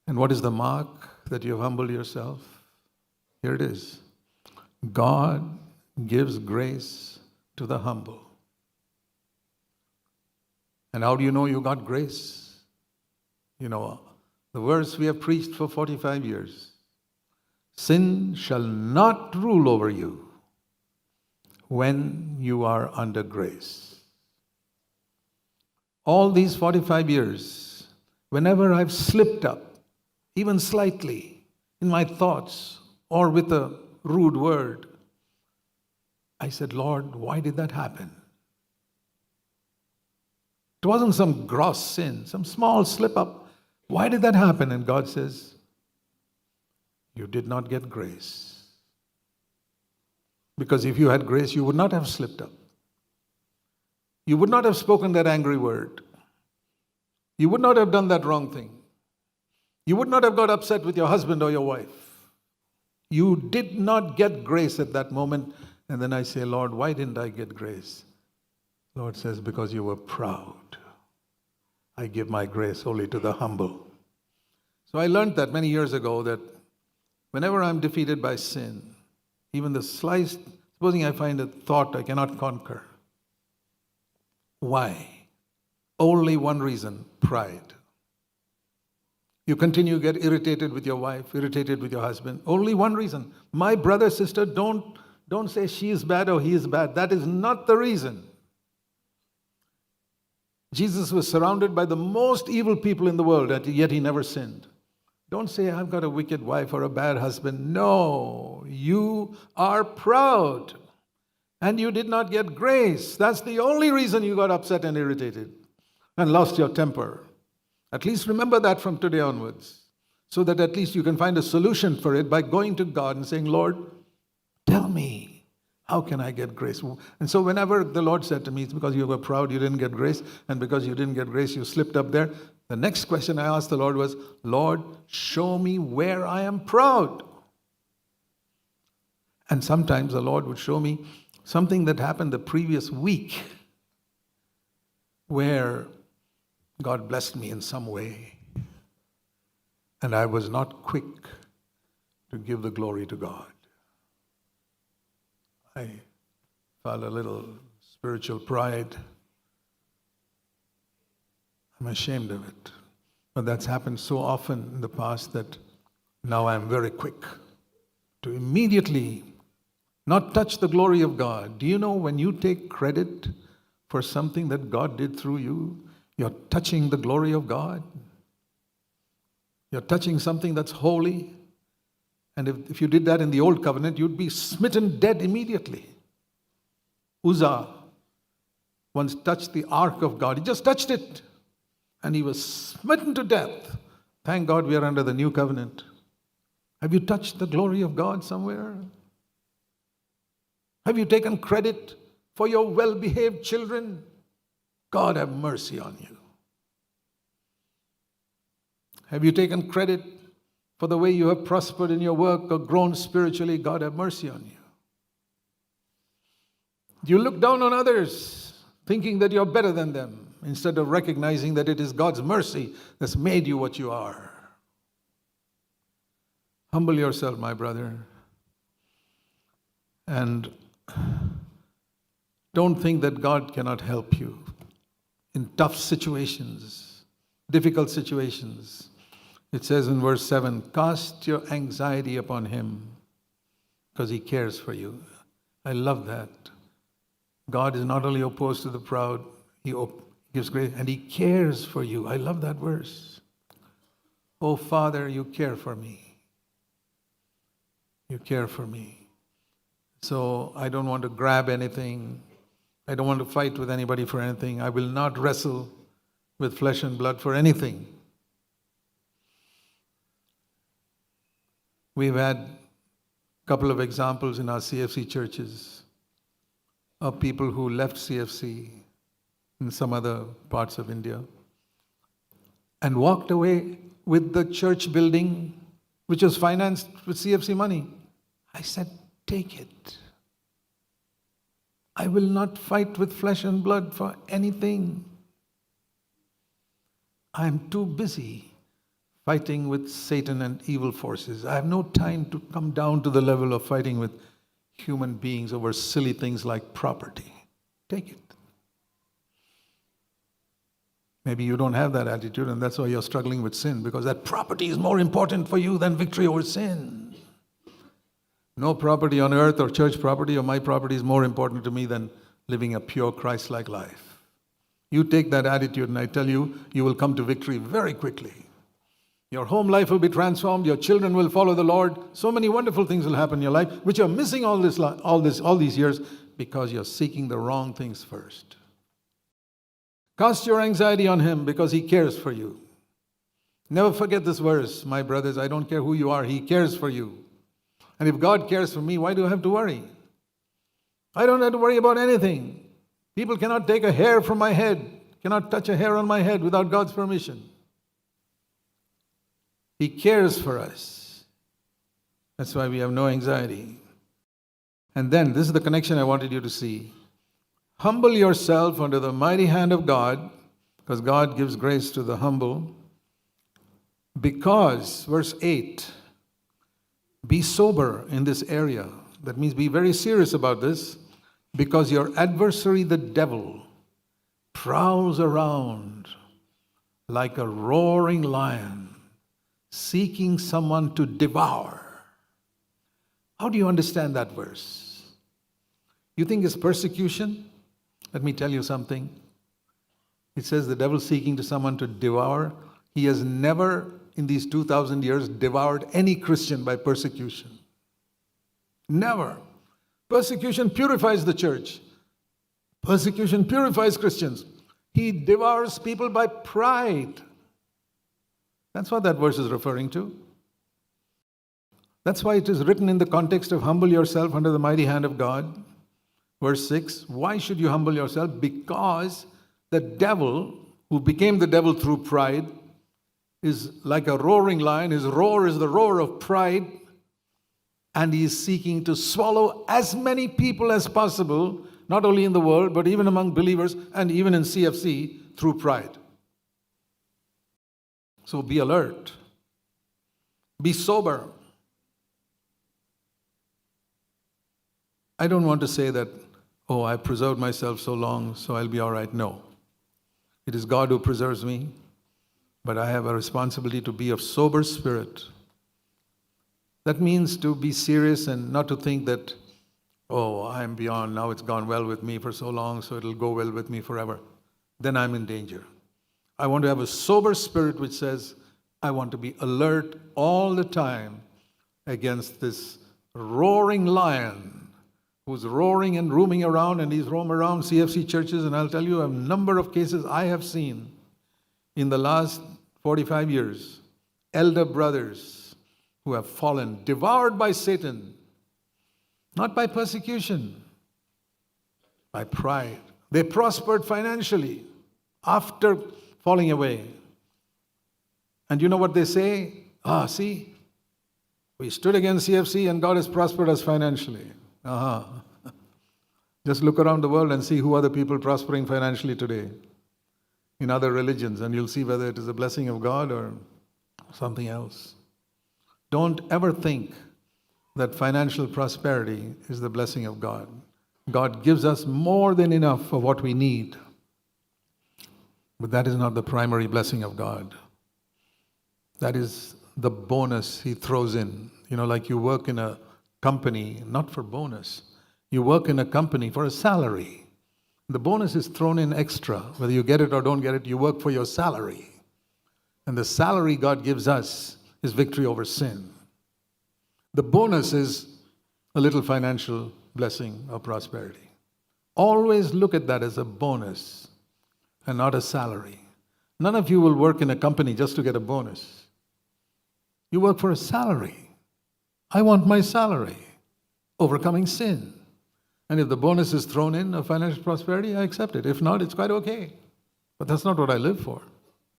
And what is the mark that you have humbled yourself? Here it is. God gives grace to the humble. And how do you know you got grace? You know, the verse we have preached for 45 years. Sin shall not rule over you when you are under grace. All these 45 years, whenever I've slipped up, even slightly, in my thoughts or with a rude word, I said, Lord, why did that happen? It wasn't some gross sin, some small slip up. Why did that happen? And God says, you did not get grace. Because if you had grace, you would not have slipped up. You would not have spoken that angry word. You would not have done that wrong thing. You would not have got upset with your husband or your wife. You did not get grace at that moment. And then I say, Lord, why didn't I get grace? Lord says, because you were proud. I give my grace only to the humble. So I learned that many years ago, that whenever I'm defeated by sin, even the slightest, supposing I find a thought I cannot conquer. Why? Only one reason, pride. You continue to get irritated with your wife, irritated with your husband. Only one reason. My brother, sister, don't say she is bad or he is bad. That is not the reason. Jesus was surrounded by the most evil people in the world, yet he never sinned. Don't say, I've got a wicked wife or a bad husband. No, you are proud. And you did not get grace. That's the only reason you got upset and irritated and lost your temper. At least remember that from today onwards, so that at least you can find a solution for it by going to God and saying, Lord, tell me, how can I get grace? And so whenever the Lord said to me, it's because you were proud, you didn't get grace, and because you didn't get grace, you slipped up there. The next question I asked the Lord was, Lord, show me where I am proud. And sometimes the Lord would show me something that happened the previous week where God blessed me in some way. And I was not quick to give the glory to God. I felt a little spiritual pride. I'm ashamed of it. But that's happened so often in the past that now I'm very quick to immediately not touch the glory of God. Do you know when you take credit for something that God did through you, you're touching the glory of God? You're touching something that's holy. And if you did that in the old covenant, you'd be smitten dead immediately. Uzzah once touched the ark of God. He just touched it. And he was smitten to death. Thank God we are under the new covenant. Have you touched the glory of God somewhere? Have you taken credit for your well-behaved children? God have mercy on you. Have you taken credit for the way you have prospered in your work or grown spiritually? God have mercy on you. Do you look down on others, thinking that you're better than them, instead of recognizing that it is God's mercy that's made you what you are? Humble yourself, my brother. And don't think that God cannot help you in tough situations, difficult situations. It says in verse 7, cast your anxiety upon him because he cares for you. I love that. God is not only opposed to the proud, he gives grace, and he cares for you. I love that verse. Oh, Father, you care for me. You care for me. So I don't want to grab anything. I don't want to fight with anybody for anything. I will not wrestle with flesh and blood for anything. We've had a couple of examples in our CFC churches of people who left CFC in some other parts of India and walked away with the church building, which was financed with CFC money. I said, take it. I will not fight with flesh and blood for anything. I'm too busy fighting with Satan and evil forces. I have no time to come down to the level of fighting with human beings over silly things like property. Take it. Maybe you don't have that attitude, and that's why you're struggling with sin, because that property is more important for you than victory over sin. No property on earth or church property or my property is more important to me than living a pure Christ-like life. You take that attitude, and I tell you, you will come to victory very quickly. Your home life will be transformed. Your children will follow the Lord. So many wonderful things will happen in your life, which you're missing all these years because you're seeking the wrong things first. Cast your anxiety on Him because He cares for you. Never forget this verse, my brothers. I don't care who you are. He cares for you. And if God cares for me, why do I have to worry? I don't have to worry about anything. People cannot take a hair from my head, cannot touch a hair on my head without God's permission. He cares for us. That's why we have no anxiety. And then, this is the connection I wanted you to see. Humble yourself under the mighty hand of God, because God gives grace to the humble. Because, verse 8, be sober in this area. That means be very serious about this, because your adversary, the devil, prowls around like a roaring lion, seeking someone to devour. How do you understand that verse? You think it's persecution? Let me tell you something. It says the devil seeking to someone to devour. He has never, in these 2,000 years, devoured any Christian by persecution. Never. Persecution purifies the church. Persecution purifies Christians. He devours people by pride. That's what that verse is referring to. That's why it is written in the context of humble yourself under the mighty hand of God. Verse 6, why should you humble yourself? Because the devil, who became the devil through pride, is like a roaring lion. His roar is the roar of pride. And he is seeking to swallow as many people as possible, not only in the world, but even among believers and even in CFC, through pride. So be alert. Be sober. I don't want to say that, oh, I preserved myself so long, so I'll be all right. No. It is God who preserves me, but I have a responsibility to be of sober spirit. That means to be serious and not to think that, oh, I'm beyond, now it's gone well with me for so long, so it'll go well with me forever. Then I'm in danger. I want to have a sober spirit which says, I want to be alert all the time against this roaring lion who's roaring and roaming around, and he's roaming around CFC churches, and I'll tell you a number of cases I have seen in the last 45 years. Elder brothers who have fallen, devoured by Satan, not by persecution, by pride. They prospered financially after falling away. And you know what they say? See, we stood against CFC and God has prospered us financially. Just look around the world and see who are the people prospering financially today in other religions, and you'll see whether it is a blessing of God or something else. Don't ever think that financial prosperity is the blessing of God. God gives us more than enough of what we need. But that is not the primary blessing of God. That is the bonus He throws in. You know, like you work in a company, not for bonus. You work in a company for a salary. The bonus is thrown in extra. Whether you get it or don't get it, you work for your salary. And the salary God gives us is victory over sin. The bonus is a little financial blessing or prosperity. Always look at that as a bonus and not a salary. None of you will work in a company just to get a bonus. You work for a salary. I want my salary. Overcoming sin. And if the bonus is thrown in of financial prosperity, I accept it. If not, it's quite okay. But that's not what I live for.